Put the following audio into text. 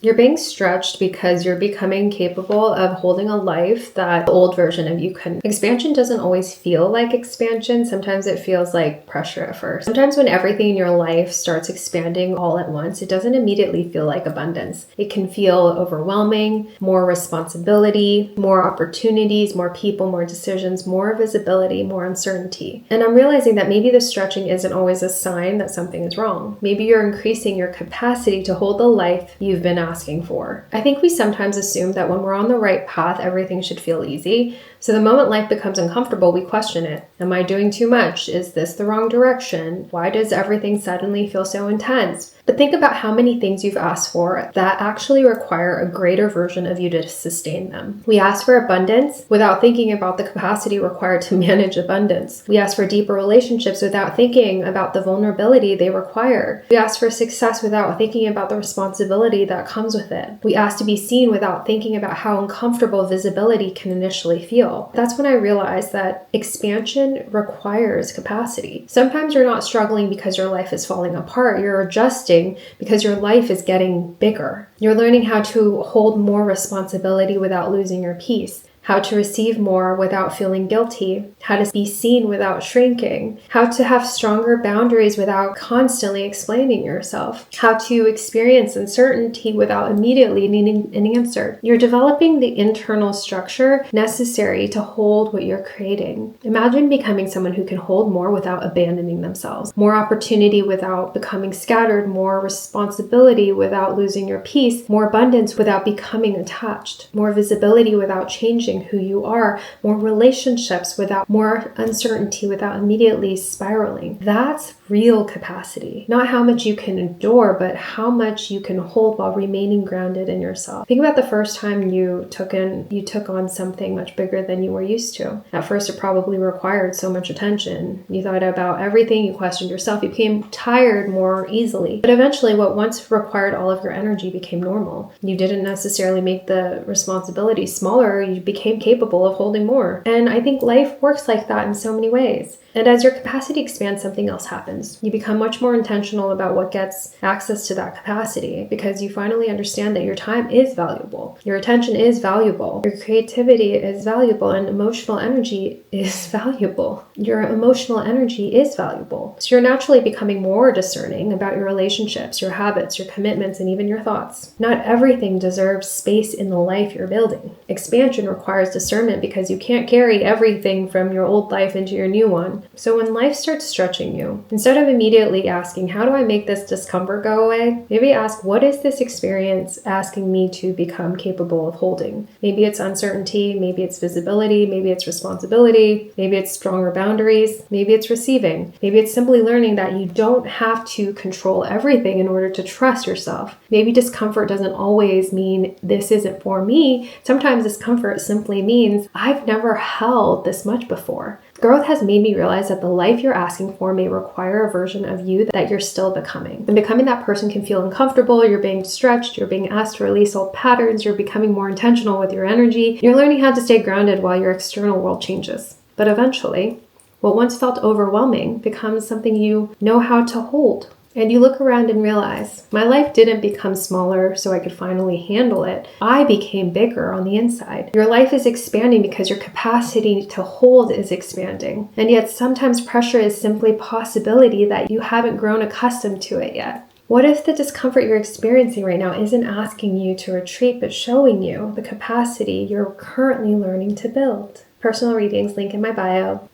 You're being stretched because you're becoming capable of holding a life that the old version of you couldn't. Expansion doesn't always feel like expansion. Sometimes it feels like pressure at first. Sometimes when everything in your life starts expanding all at once, it doesn't immediately feel like abundance. It can feel overwhelming, more responsibility, more opportunities, more people, more decisions, more visibility, more uncertainty. And I'm realizing that maybe the stretching isn't always a sign that something is wrong. Maybe you're increasing your capacity to hold the life you've been asking for. I think we sometimes assume that when we're on the right path, everything should feel easy. So the moment life becomes uncomfortable, we question it. Am I doing too much? Is this the wrong direction? Why does everything suddenly feel so intense? But think about how many things you've asked for that actually require a greater version of you to sustain them. We ask for abundance without thinking about the capacity required to manage abundance. We ask for deeper relationships without thinking about the vulnerability they require. We ask for success without thinking about the responsibility that comes with it. We ask to be seen without thinking about how uncomfortable visibility can initially feel. That's when I realized that expansion requires capacity. Sometimes you're not struggling because your life is falling apart. You're adjusting because your life is getting bigger. You're learning how to hold more responsibility without losing your peace, how to receive more without feeling guilty, how to be seen without shrinking, how to have stronger boundaries without constantly explaining yourself, how to experience uncertainty without immediately needing an answer. You're developing the internal structure necessary to hold what you're creating. Imagine becoming someone who can hold more without abandoning themselves, more opportunity without becoming scattered, more responsibility without losing your peace, more abundance without becoming attached, more visibility without changing who you are, more relationships without more uncertainty, without immediately spiraling. That's real capacity. Not how much you can endure, but how much you can hold while remaining grounded in yourself. Think about the first time you took on something much bigger than you were used to. At first, it probably required so much attention. You thought about everything, you questioned yourself, you became tired more easily. But eventually, what once required all of your energy became normal. You didn't necessarily make the responsibility smaller, you became capable of holding more. And I think life works like that in so many ways. And as your capacity expands, something else happens. You become much more intentional about what gets access to that capacity because you finally understand that your time is valuable. Your attention is valuable. Your creativity is valuable and emotional energy is valuable. Your emotional energy is valuable. So you're naturally becoming more discerning about your relationships, your habits, your commitments, and even your thoughts. Not everything deserves space in the life you're building. Expansion requires discernment because you can't carry everything from your old life into your new one. So when life starts stretching you, instead of immediately asking, how do I make this discomfort go away? Maybe ask, what is this experience asking me to become capable of holding? Maybe it's uncertainty, maybe it's visibility, maybe it's responsibility, maybe it's stronger boundaries, maybe it's receiving. Maybe it's simply learning that you don't have to control everything in order to trust yourself. Maybe discomfort doesn't always mean this isn't for me. Sometimes discomfort simply means I've never held this much before. Growth has made me realize that the life you're asking for may require a version of you that you're still becoming. And becoming that person can feel uncomfortable, you're being stretched, you're being asked to release old patterns, you're becoming more intentional with your energy, you're learning how to stay grounded while your external world changes. But eventually, what once felt overwhelming becomes something you know how to hold. And you look around and realize, my life didn't become smaller so I could finally handle it. I became bigger on the inside. Your life is expanding because your capacity to hold is expanding. And yet sometimes pressure is simply possibility that you haven't grown accustomed to it yet. What if the discomfort you're experiencing right now isn't asking you to retreat, but showing you the capacity you're currently learning to build? Personal readings, link in my bio.